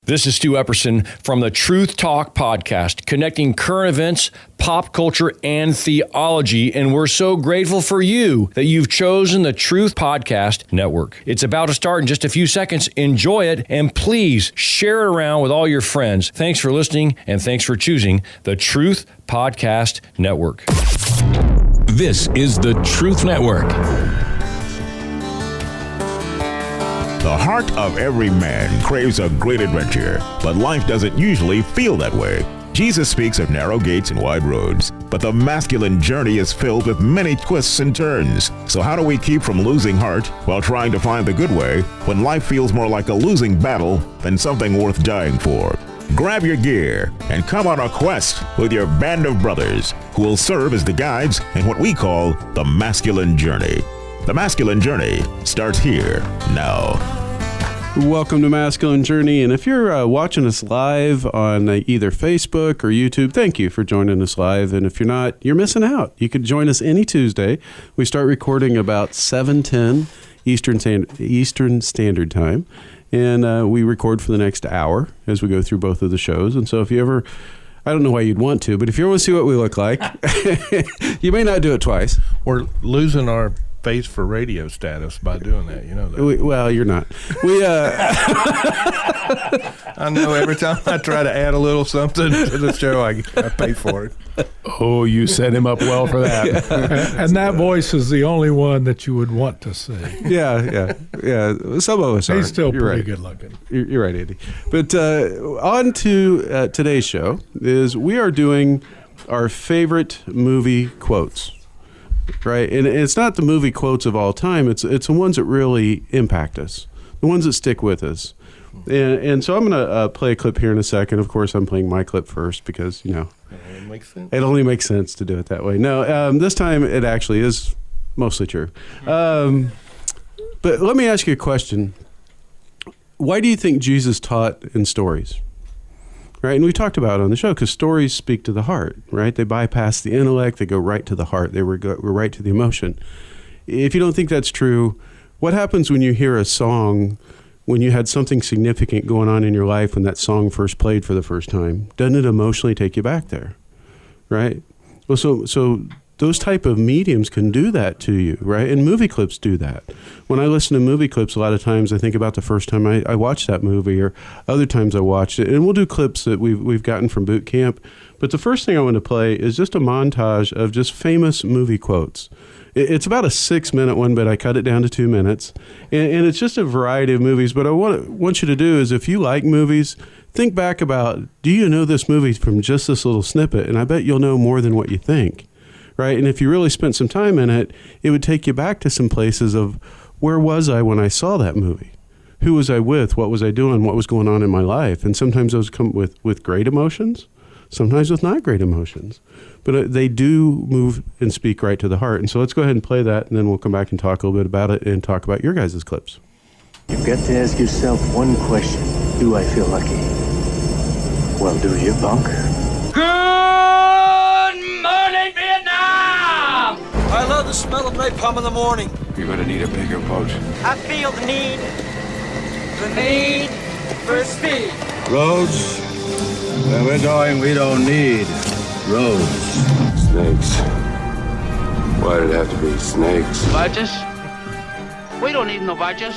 This is Stu Epperson from the Truth Talk podcast, connecting current events, pop culture, and theology. And we're so grateful for you that you've chosen the Truth Podcast Network. It's about to start in just a few seconds. Enjoy it, and please share it around with all your friends. Thanks for listening, and thanks for choosing the Truth Podcast Network. This is the Truth Network. The heart of every man craves a great adventure, but life doesn't usually feel that way. Jesus speaks of narrow gates and wide roads, but the masculine journey is filled with many twists and turns. So how do we keep from losing heart while trying to find the good way when life feels more like a losing battle than something worth dying for? Grab your gear and come on a quest with your band of brothers who will serve as the guides in what we call the masculine journey. The masculine journey starts here now. Welcome to Masculine Journey, and if you're watching us live on either Facebook or YouTube, thank you for joining us live, and if you're not, you're missing out. You can join us any Tuesday. We start recording about 7:10 Eastern Standard Time, and we record for the next hour as we go through both of the shows, and so if you ever, I don't know why you'd want to, but if you want to see what we look like, you may not do it twice. We're losing our face for radio status by doing that, you know that. Well, you're not. I know every time I try to add a little something to the show, I pay for it. Oh, you set him up well for that. And that voice is the only one that you would want to see. Yeah. Some of us are. He's still You're pretty right. good looking. You're right, Andy. But on to today's show is we are doing our favorite movie quotes. Right, and it's not the movie quotes of all time. It's the ones that really impact us, the ones that stick with us. And so I'm going to play a clip here in a second. Of course, I'm playing my clip first because, you know, it only makes sense to do it that way. No, this time it actually is mostly true. But let me ask you a question. Why do you think Jesus taught in stories? Right, and we talked about it on the show because stories speak to the heart, right? They bypass the intellect, they go right to the heart, they go right to the emotion. If you don't think that's true, what happens when you hear a song, when you had something significant going on in your life when that song first played for the first time? Doesn't it emotionally take you back there, right? Well, so those type of mediums can do that to you, right? And movie clips do that. When I listen to movie clips, a lot of times I think about the first time I watched that movie, or other times I watched it. And we'll do clips that we've gotten from boot camp. But the first thing I want to play is just a montage of just famous movie quotes. It's about a 6-minute one, but I cut it down to 2 minutes. And it's just a variety of movies. But what I want you to do is, if you like movies, think back about, do you know this movie from just this little snippet? And I bet you'll know more than what you think. Right, and if you really spent some time in it, it would take you back to some places of, where was I when I saw that movie? Who was I with? What was I doing? What was going on in my life? And sometimes those come with great emotions, sometimes with not great emotions. But they do move and speak right to the heart. And so let's go ahead and play that, and then we'll come back and talk a little bit about it and talk about your guys' clips. You've got to ask yourself one question. Do I feel lucky? Well, do you, punk? Good morning, Vietnam! I love the smell of napalm in the morning. You're gonna need a bigger boat. I feel the need for speed. Roads? Where we're going, we don't need roads. Snakes. Why did it have to be snakes? Badges? We don't need no badges.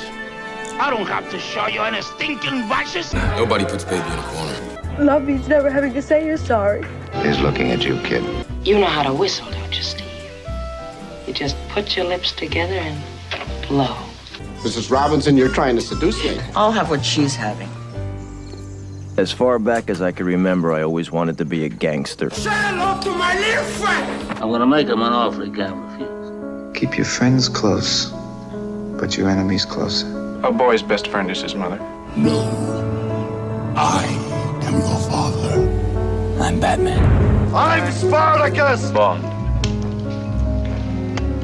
I don't have to show you any stinking badges. Nobody puts baby in a corner. Love means never having to say you're sorry. He's looking at you, kid. You know how to whistle, don't you, Steve? You just put your lips together and blow. Mrs. Robinson, you're trying to seduce me. I'll have what she's having. As far back as I can remember, I always wanted to be a gangster. Say hello to my little friend. I'm gonna make him an offer he can't refuse. Keep your friends close, but your enemies closer. A boy's best friend is his mother. No, I am your father. I'm Batman. I'm Spartacus! Bond.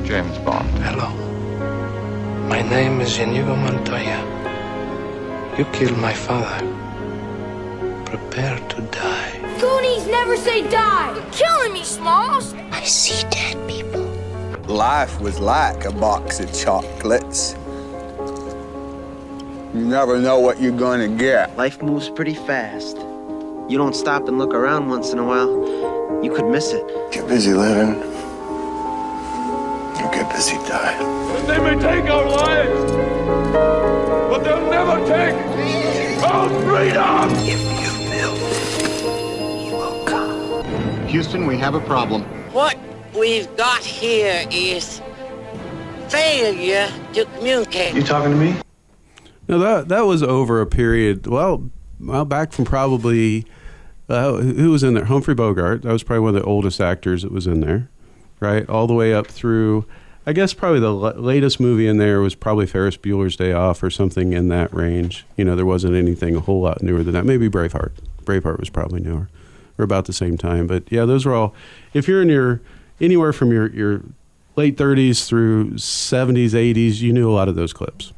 James Bond. Hello. My name is Inigo Montoya. You killed my father. Prepare to die. Goonies never say die. You're killing me, Smalls. I see dead people. Life was like a box of chocolates. You never know what you're gonna get. Life moves pretty fast. You don't stop and look around once in a while, you could miss it. Get busy living. You get busy dying. And they may take our lives, but they'll never take our freedom! If you build it, he will come. Houston, we have a problem. What we've got here is failure to communicate. You talking to me? Now that was over a period, well back from probably, who was in there? Humphrey Bogart. That was probably one of the oldest actors that was in there, right? All the way up through, I guess probably the latest movie in there was probably Ferris Bueller's Day Off or something in that range. You know, there wasn't anything a whole lot newer than that. Maybe Braveheart. Braveheart was probably newer, or about the same time. But yeah, those were all, if you're in anywhere from your late 30s through 70s, 80s, you knew a lot of those clips.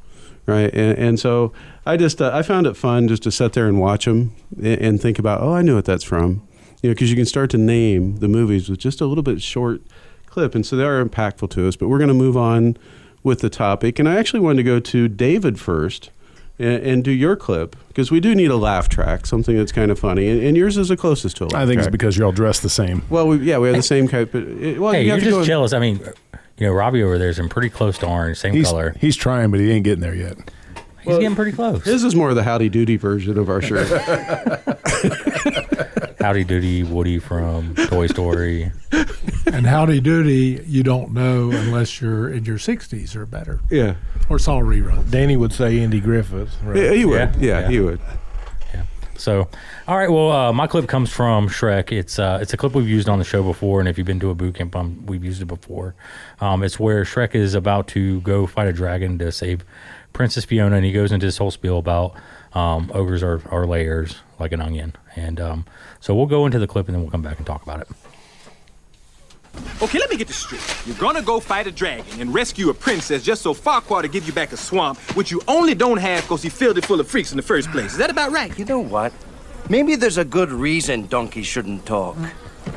Right. And so I found it fun just to sit there and watch them and think about, I know what that's from, because you can start to name the movies with just a little bit short clip. And so they are impactful to us. But we're going to move on with the topic. And I actually wanted to go to David first and do your clip, because we do need a laugh track, something that's kind of funny. And yours is the closest to a laugh track. I think it's because you're all dressed the same. Well, we have the same type. But hey, you're just jealous. I mean, Robbie over there is in pretty close to orange, same color. He's trying, but he ain't getting there yet. He's getting pretty close. His is more of the Howdy Doody version of our shirt. Howdy Doody, Woody from Toy Story. And Howdy Doody, you don't know unless you're in your 60s or better. Yeah. Or saw reruns. Danny would say Andy Griffith. Right? Yeah, he would. Yeah, he would. Yeah. So, all right. Well, my clip comes from Shrek. It's a clip we've used on the show before, and if you've been to a boot camp, we've used it before. It's where Shrek is about to go fight a dragon to save Princess Fiona, and he goes into this whole spiel about ogres are layers like an onion. And so we'll go into the clip, and then we'll come back and talk about it. Okay, let me get this straight. You're gonna go fight a dragon and rescue a princess just so Farquaad to give you back a swamp, which you only don't have because he filled it full of freaks in the first place. Is that about right? You know what? Maybe there's a good reason donkeys shouldn't talk.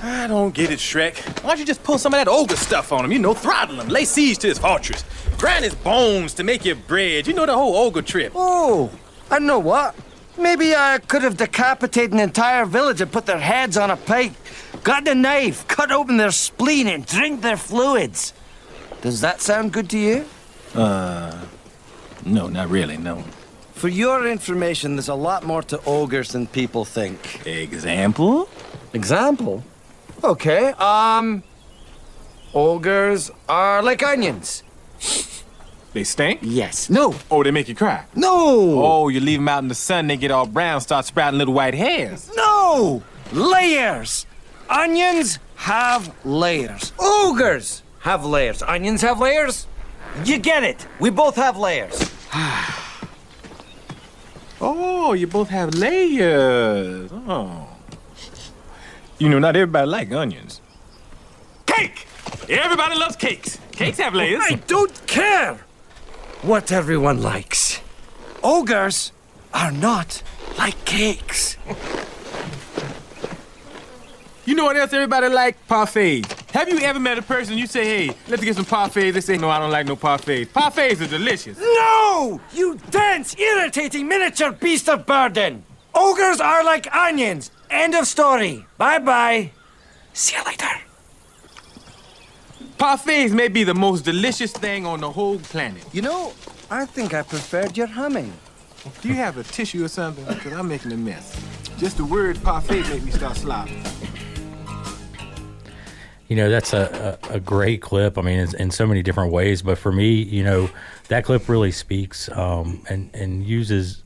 I don't get it, Shrek. Why don't you just pull some of that ogre stuff on him? Throttle him, lay siege to his fortress, grind his bones to make you bread. You know the whole ogre trip. Oh, I know what. Maybe I could have decapitated an entire village and put their heads on a pike, got a knife, cut open their spleen and drink their fluids. Does that sound good to you? No, not really, no. For your information, there's a lot more to ogres than people think. Example? Example? Okay, ogres are like onions. They stink? Yes. No. Oh, they make you cry? No. Oh, you leave them out in the sun, they get all brown, start sprouting little white hairs. No! Layers. Onions have layers. Ogres have layers. Onions have layers. You get it. We both have layers. Oh, you both have layers. Oh. Not everybody likes onions. Cake! Everybody loves cakes. Cakes have layers. I don't care what everyone likes. Ogres are not like cakes. You know what else everybody like? Parfaits. Have you ever met a person you say, hey, let's get some parfaits? They say, no, I don't like no parfaits. Parfaits are delicious. No! You dense, irritating miniature beast of burden. Ogres are like onions. End of story. Bye-bye. See you later. Parfaits may be the most delicious thing on the whole planet. I think I preferred your humming. Do you have a tissue or something? Because I'm making a mess. Just the word parfait made me start slobbering. That's a great clip. I mean, it's in so many different ways. But for me, that clip really speaks and uses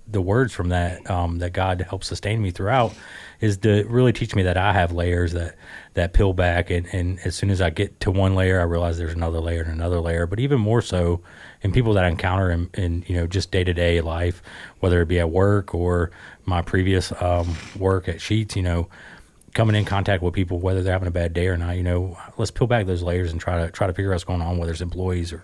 the words from that that God helps sustain me throughout, is to really teach me that I have layers that peel back. And as soon as I get to one layer, I realize there's another layer and another layer. But even more so in people that I encounter in just day-to-day life, whether it be at work or my previous work at Sheets, coming in contact with people, whether they're having a bad day or not, let's peel back those layers and try to figure out what's going on, whether it's employees or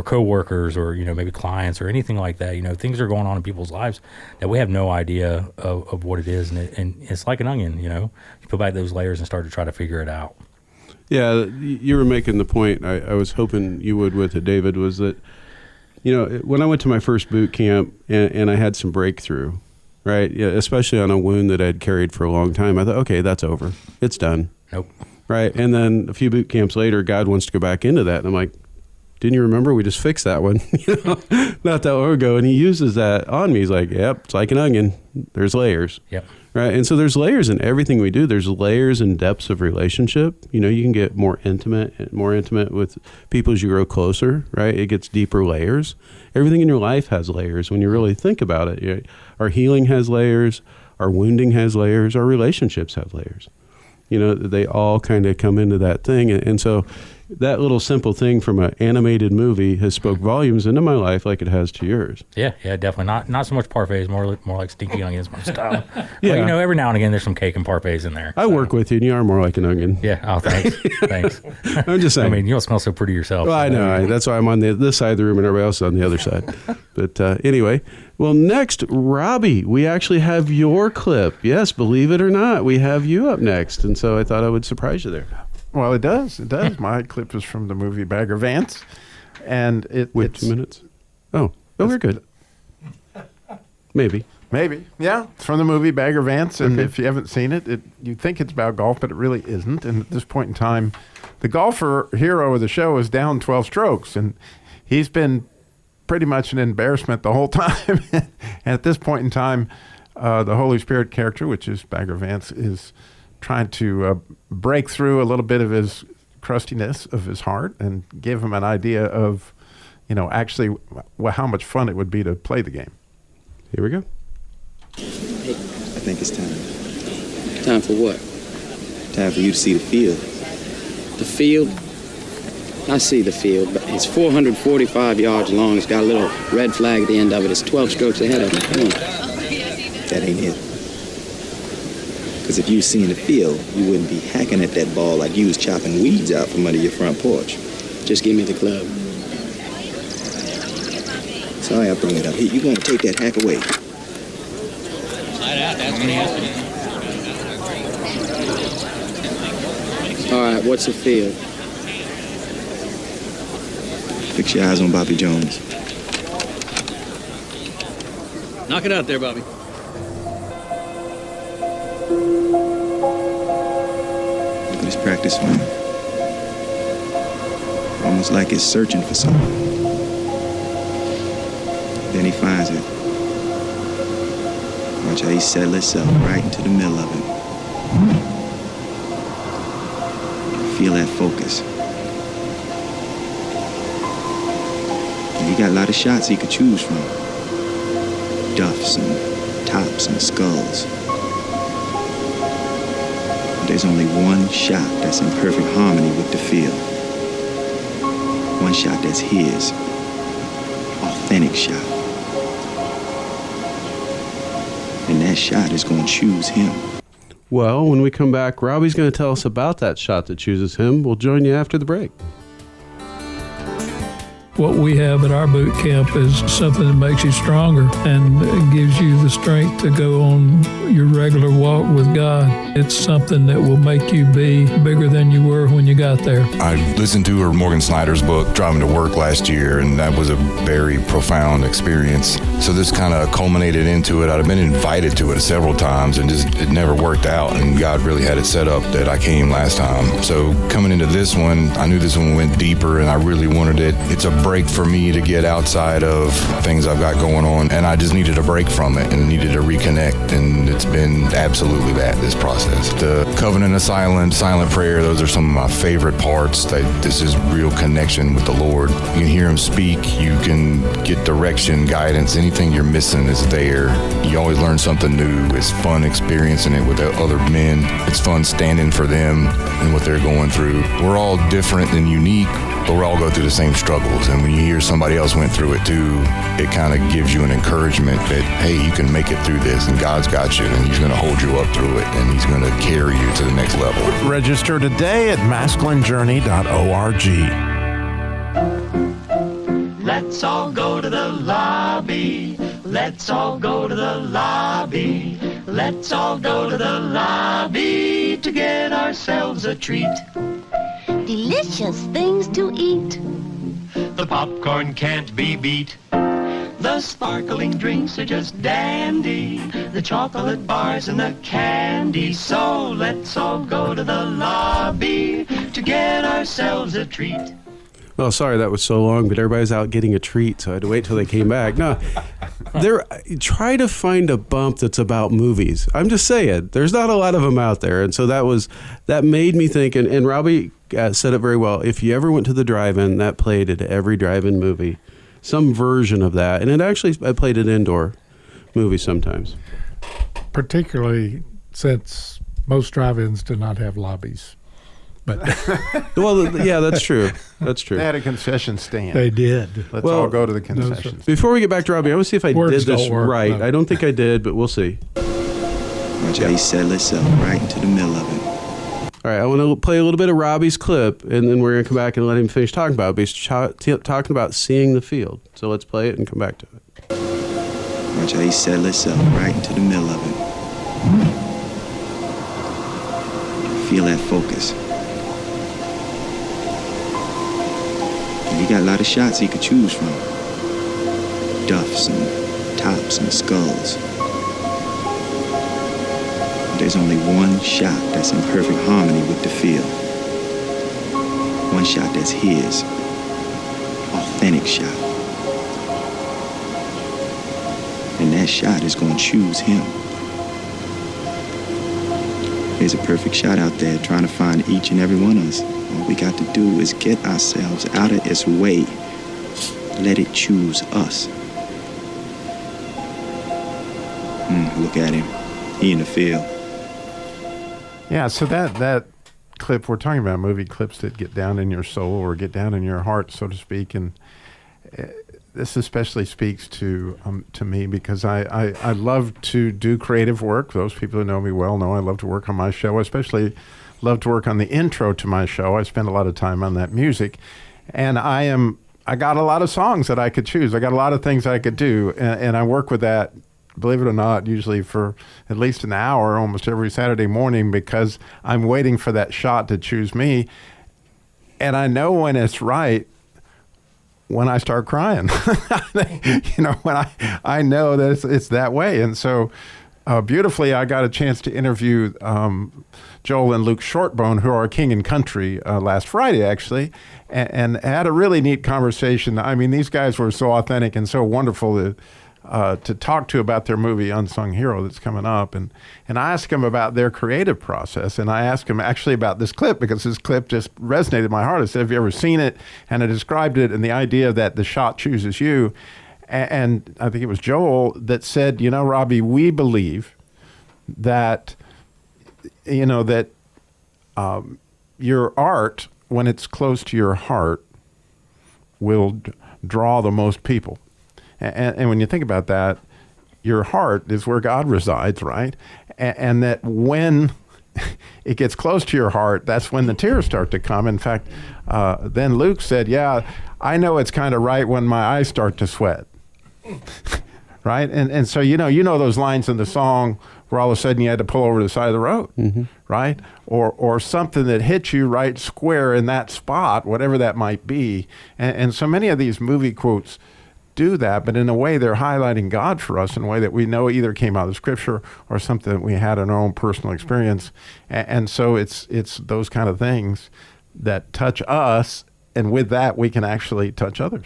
coworkers or, maybe clients or anything like that. Things are going on in people's lives that we have no idea of what it is. And it's like an onion, you peel back those layers and start to try to figure it out. Yeah, you were making the point I was hoping you would with it, David, was that when I went to my first boot camp and I had some breakthrough, right? Yeah, especially on a wound that I'd carried for a long time. I thought, okay, that's over. It's done. Nope. Right. And then a few boot camps later, God wants to go back into that. And I'm like, didn't you remember? We just fixed that one, not that long ago. And he uses that on me. He's like, yep, it's like an onion. There's layers. Yep. Right. And so there's layers in everything we do. There's layers and depths of relationship. You can get more intimate with people as you grow closer, right? It gets deeper layers. Everything in your life has layers when you really think about it. Our healing has layers. Our wounding has layers. Our relationships have layers. They all kind of come into that thing. And so that little simple thing from an animated movie has spoke volumes into my life like it has to yours. Yeah, definitely. Not so much parfaits, more like stinky onions, my style. Yeah. But, every now and again there's some cake and parfaits in there. I work with you, and you are more like an onion. Yeah. Oh, thanks. Thanks. I'm just saying. I mean, you don't smell so pretty yourself. Well, I know. That's why I'm on this side of the room, and everybody else is on the other side. But anyway, well, next, Robbie, we actually have your clip. Yes, believe it or not, we have you up next, and so I thought I would surprise you there. Well, it does. It does. My clip is from the movie Bagger Vance, and Wait 2 minutes. Oh, we're good. Maybe. Yeah, it's from the movie Bagger Vance, and if you haven't seen it, you think it's about golf, but it really isn't. And at this point in time, the golfer hero of the show is down 12 strokes, and he's been pretty much an embarrassment the whole time. And at this point in time, the Holy Spirit character, which is Bagger Vance, is trying to break through a little bit of his crustiness of his heart and give him an idea of, actually how much fun it would be to play the game. Here we go. I think it's time. Time for what? Time for you to see the field. The field? I see the field, but it's 445 yards long. It's got a little red flag at the end of it. It's 12 strokes ahead of it. Come on. That ain't it. Because if you seen the field, you wouldn't be hacking at that ball like you was chopping weeds out from under your front porch. Just give me the club. Sorry I bring it up. Here, you gonna take that hack away. All right, what's the field? Fix your eyes on Bobby Jones. Knock it out there, Bobby. Look at his practice swing. Almost like he's searching for something. Then he finds it. Watch how he settles himself right into the middle of it. Feel that focus. And he got a lot of shots he could choose from. Duffs and tops and skulls. But there's only one shot that's in perfect harmony with the field. One shot that's his. Authentic shot. And that shot is going to choose him. Well, when we come back, Robbie's going to tell us about that shot that chooses him. We'll join you after the break. What we have at our boot camp is something that makes you stronger and gives you the strength to go on your regular walk with God. It's something that will make you be bigger than you were when you got there. I listened to Morgan Snyder's book, Driving to Work, last year, and that was a very profound experience. So this kind of culminated into it. I'd been invited to it several times, and just it never worked out, and God really had it set up that I came last time. So coming into this one, I knew this one went deeper, and I really wanted it. It's a break for me to get outside of things I've got going on, and I just needed a break from it and needed to reconnect, and it's been absolutely that, this process. The covenant of silent prayer, those are some of my favorite parts. This is real connection with the Lord. You can hear him speak, you can get direction, guidance, anything you're missing is there. You always learn something new. It's fun experiencing it with other men. It's fun standing for them and what they're going through. We're all different and unique, but we all go through the same struggles. And when you hear somebody else went through it too, it kind of gives you an encouragement that, hey, you can make it through this, and God's got you, and he's going to hold you up through it, and he's going to carry you to the next level. Register today at masculinejourney.org. Let's all go to the lobby. Let's all go to the lobby. Let's all go to the lobby to get ourselves a treat. Delicious things to eat. The popcorn can't be beat. The sparkling drinks are just dandy. The chocolate bars and the candy. So let's all go to the lobby to get ourselves a treat. Well, sorry that was so long, but everybody's out getting a treat, so I had to wait till they came back. No, try to find a bump that's about movies. I'm just saying, there's not a lot of them out there, and so that made me think. And Robbie said it very well. If you ever went to the drive-in, that played at every drive-in movie, some version of that, and I played at indoor movies sometimes. Particularly since most drive-ins do not have lobbies. But well, yeah, that's true. That's true. They had a concession stand. They did. Let's all go to the concession stand. Before we get back to Robbie, I want to see if I did this right. No. I don't think I did, but we'll see. Watch how he settled himself right into the middle of it. All right, I want to play a little bit of Robbie's clip, and then we're going to come back and let him finish talking about it. But he's talking about seeing the field. So let's play it and come back to it. Watch how he settled himself right into the middle of it. Feel that focus. He got a lot of shots he could choose from. Duffs and tops and skulls. But there's only one shot that's in perfect harmony with the field. One shot that's his. Authentic shot. And that shot is going to choose him. There's a perfect shot out there trying to find each and every one of us. All we got to do is get ourselves out of its way. Let it choose us. Look at him. He in the field. Yeah, so that clip, we're talking about movie clips that get down in your soul or get down in your heart, so to speak. And this especially speaks to me because I love to do creative work. Those people who know me well know I love to work on my show, especially love to work on the intro to my show. I spend a lot of time on that music, and I got a lot of songs that I could choose. I got a lot of things I could do, and I work with that, believe it or not, usually for at least an hour almost every Saturday morning because I'm waiting for that shot to choose me, and I know when it's right when I start crying. When I know that it's that way. And so beautifully, I got a chance to interview Joel and Luke Shortbone, who are King and Country, last Friday, actually, and had a really neat conversation. I mean, these guys were so authentic and so wonderful to talk to about their movie Unsung Hero that's coming up. And I asked them about their creative process, and I asked them actually about this clip because this clip just resonated in my heart. I said, have you ever seen it? And I described it and the idea that the shot chooses you. And I think it was Joel that said, Robbie, we believe that, your art, when it's close to your heart, will draw the most people. And when you think about that, your heart is where God resides, right? And that when it gets close to your heart, that's when the tears start to come. In fact, then Luke said, yeah, I know it's kind of right when my eyes start to sweat. Right? And so, you know those lines in the song where all of a sudden you had to pull over to the side of the road, right? Or something that hits you right square in that spot, whatever that might be. And so many of these movie quotes do that, but in a way they're highlighting God for us in a way that we know either came out of Scripture or something that we had in our own personal experience. And so it's those kind of things that touch us, and with that we can actually touch others.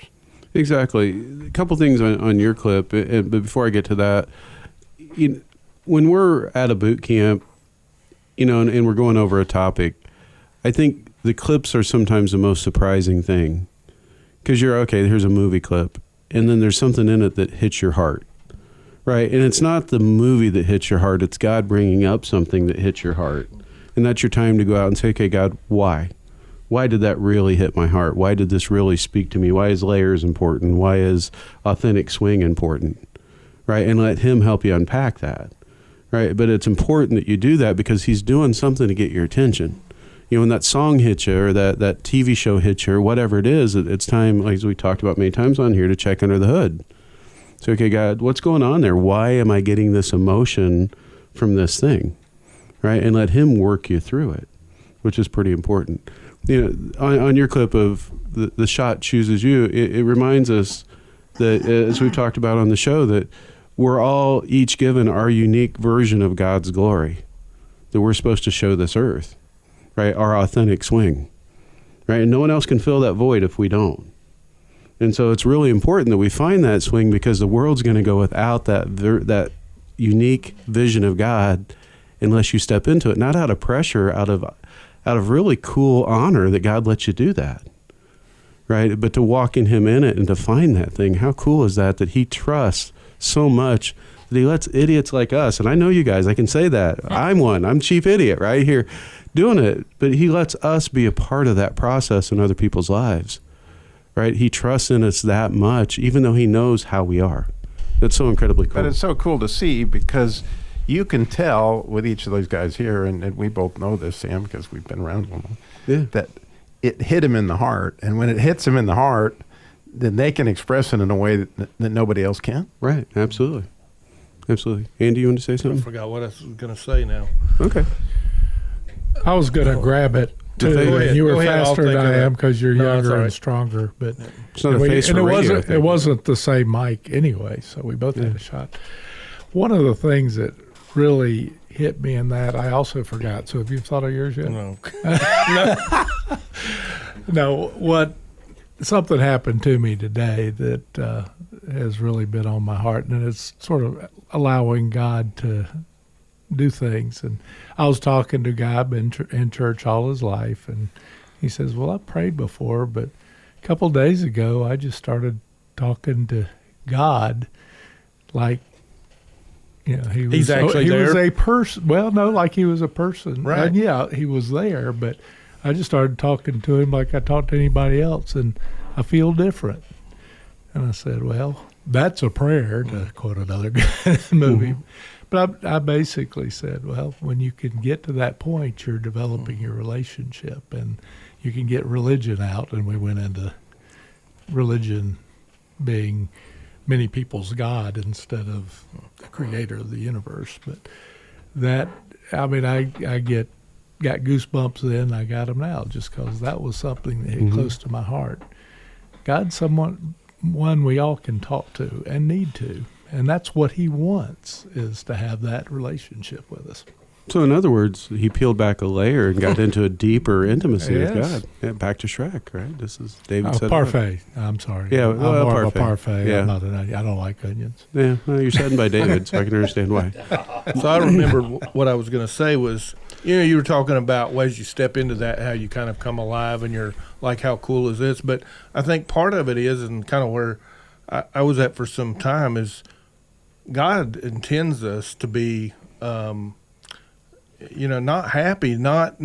Exactly. A couple things on your clip, but before I get to that, when we're at a boot camp, and we're going over a topic, I think the clips are sometimes the most surprising thing, because here's a movie clip, and then there's something in it that hits your heart, right? And it's not the movie that hits your heart, it's God bringing up something that hits your heart. And that's your time to go out and say, okay, God, why? Why did that really hit my heart? Why did this really speak to me? Why is layers important? Why is authentic swing important? Right? And let him help you unpack that. Right? But it's important that you do that because he's doing something to get your attention. When that song hits you or that TV show hits you or whatever it is, it's time, like we talked about many times on here, to check under the hood. So, okay, God, what's going on there? Why am I getting this emotion from this thing? Right? And let him work you through it, which is pretty important. On your clip of the shot chooses you, it reminds us that, as we've talked about on the show, that we're all each given our unique version of God's glory that we're supposed to show this earth, right? Our authentic swing, right? And no one else can fill that void if we don't. And so it's really important that we find that swing, because the world's going to go without that unique vision of God unless you step into it, not out of pressure, out of really cool honor that God lets you do that, right? But to walk in him in it and to find that thing. How cool is that he trusts so much that he lets idiots like us, and I know you guys, I can say that. I'm chief idiot right here doing it, but he lets us be a part of that process in other people's lives, right? He trusts in us that much, even though he knows how we are. That's so incredibly cool. But it's so cool to see, because you can tell with each of those guys here, and we both know this, Sam, because we've been around them, that it hit him in the heart. And when it hits him in the heart, then they can express it in a way that nobody else can. Right, absolutely. Absolutely. Andy, you want to say something? I forgot what I was going to say now. Okay. I was going to grab it, too, and you were faster than I am because you're younger and stronger. But it's not a face for radio, it wasn't the same mic anyway, so we both had a shot. One of the things that really hit me in that, I also forgot. So have you thought of yours yet? No. No. Something happened to me today that has really been on my heart, and it's sort of allowing God to do things. And I was talking to a guy been in church all his life, and he says, well, I prayed before, but a couple days ago I just started talking to God like, he was a person. Well, no, like he was a person. Right. And yeah, he was there, but I just started talking to him like I talk to anybody else, and I feel different. And I said, well, that's a prayer, to quote another movie. Mm-hmm. But I basically said, well, when you can get to that point, you're developing your relationship, and you can get religion out. And we went into religion being many people's God instead of the creator of the universe. But that, I got goosebumps then, I got them now, just because that was something that hit close to my heart. God's one we all can talk to and need to, and that's what he wants, is to have that relationship with us. So in other words, he peeled back a layer and got into a deeper intimacy with God. Yeah, back to Shrek, right? This is David said parfait. I'm sorry. Yeah, I'm more parfait. of a parfait. Yeah. I'm not I don't like onions. Yeah, well, you're said by David, so I can understand why. So I remember what I was going to say was, you were talking about as you step into that, how you kind of come alive and you're like, how cool is this? But I think part of it is, and kind of where I was at for some time, is God intends us to be not happy, not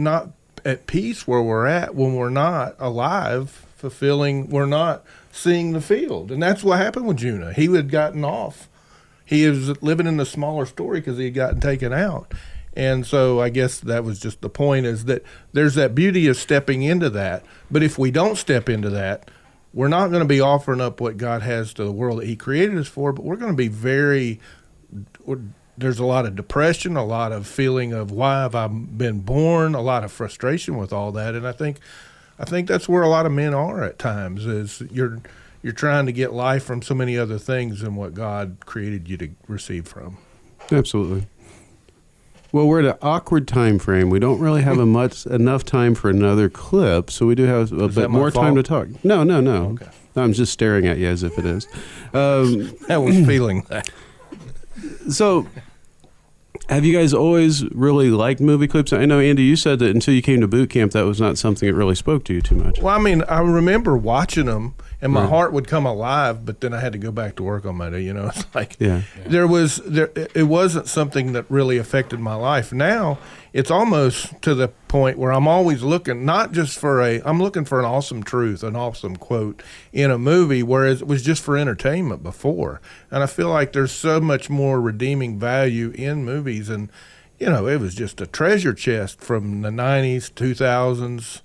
at peace where we're at when we're not alive, fulfilling, we're not seeing the field. And that's what happened with Jonah. He had gotten off. He was living in the smaller story because he had gotten taken out. And so I guess that was just the point, is that there's that beauty of stepping into that. But if we don't step into that, we're not going to be offering up what God has to the world that he created us for, but we're going to be there's a lot of depression, a lot of feeling of why have I been born, a lot of frustration with all that. And I think that's where a lot of men are at times, is you're trying to get life from so many other things than what God created you to receive from. Absolutely. Well, we're at an awkward time frame. We don't really have enough time for another clip, so we do have a bit more time to talk. No. Okay. I'm just staring at you as if it is. I was feeling that. So, have you guys always really liked movie clips? I know, Andy, you said that until you came to boot camp, that was not something that really spoke to you too much. Well, I remember watching them, and my heart would come alive, but then I had to go back to work on my day. It's like it wasn't something that really affected my life. Now it's almost to the point where I'm always looking, not just I'm looking for an awesome truth, an awesome quote in a movie, whereas it was just for entertainment before. And I feel like there's so much more redeeming value in movies, and it was just a treasure chest from the 90s, 2000s.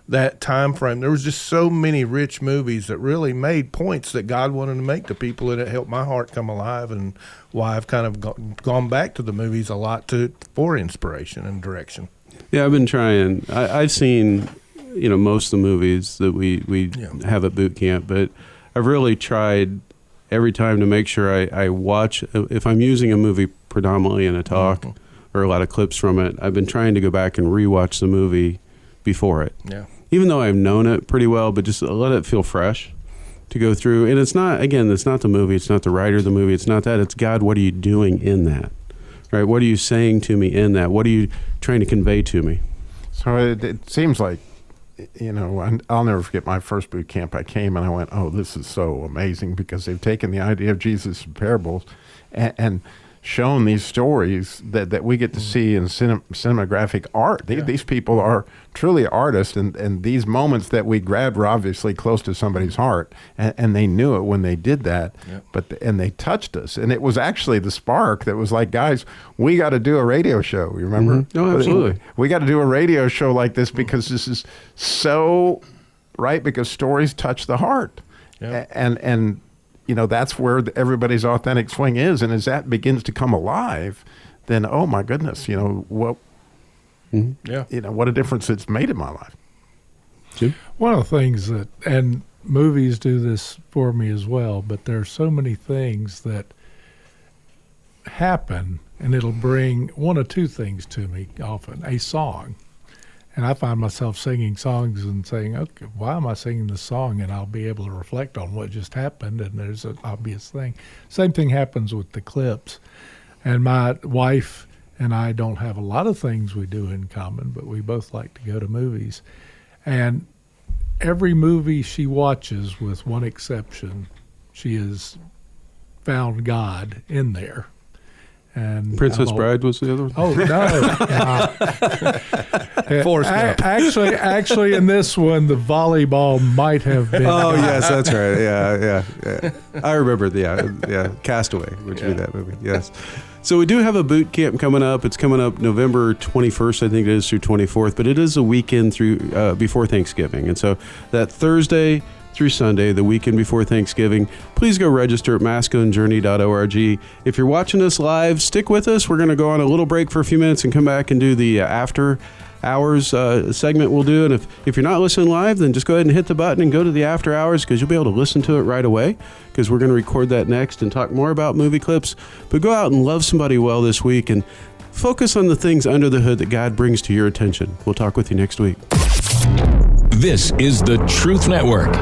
That time frame, there was just so many rich movies that really made points that God wanted to make to people, and it helped my heart come alive, and why I've kind of gone back to the movies a lot for inspiration and direction. Yeah, I've been trying. I've seen most of the movies that we have at boot camp, but I've really tried every time to make sure I watch, if I'm using a movie predominantly in a talk or a lot of clips from it, I've been trying to go back and rewatch the movie before it. Yeah. Even though I've known it pretty well, but just let it feel fresh to go through. And it's not the movie, it's not the writer of the movie, it's not that, it's God, what are you doing in that? Right? What are you saying to me in that? What are you trying to convey to me? So it seems like, I'll never forget my first boot camp. I came and I went, oh, this is so amazing, because they've taken the idea of Jesus' parables and shown these stories that we get to see in cinematographic art. These people are truly artists, and these moments that we grabbed were obviously close to somebody's heart, and they knew it when they did that. And they touched us, and it was actually the spark that was like, guys, we got to do a radio show. You remember? Oh, absolutely. We got to do a radio show like this, because this is so right, because stories touch the heart. And that's where everybody's authentic swing is. And as that begins to come alive, then, oh my goodness, what a difference it's made in my life. Jim? One of the things that, and movies do this for me as well, but there are so many things that happen, and it'll bring one or two things to me often. A song. And I find myself singing songs and saying, okay, why am I singing this song? And I'll be able to reflect on what just happened, and there's an obvious thing. Same thing happens with the clips. And my wife and I don't have a lot of things we do in common, but we both like to go to movies. And every movie she watches, with one exception, she has found God in there. And Princess Bride was the other one? Oh, no. Actually, in this one, the volleyball might have been. Oh, yes, that's right. Yeah. I remember Castaway, which would be that movie. Yes. So we do have a boot camp coming up. It's coming up November 21st, I think it is, through 24th, but it is a weekend through before Thanksgiving. And so that Thursday through Sunday, the weekend before Thanksgiving, please go register at masculinejourney.org. If you're watching us live, stick with us. We're going to go on a little break for a few minutes and come back and do the after hours segment we'll do. And if you're not listening live, then just go ahead and hit the button and go to the after hours, because you'll be able to listen to it right away, because we're going to record that next and talk more about movie clips. But go out and love somebody well this week, and focus on the things under the hood that God brings to your attention. We'll talk with you next week. This is the Truth Network.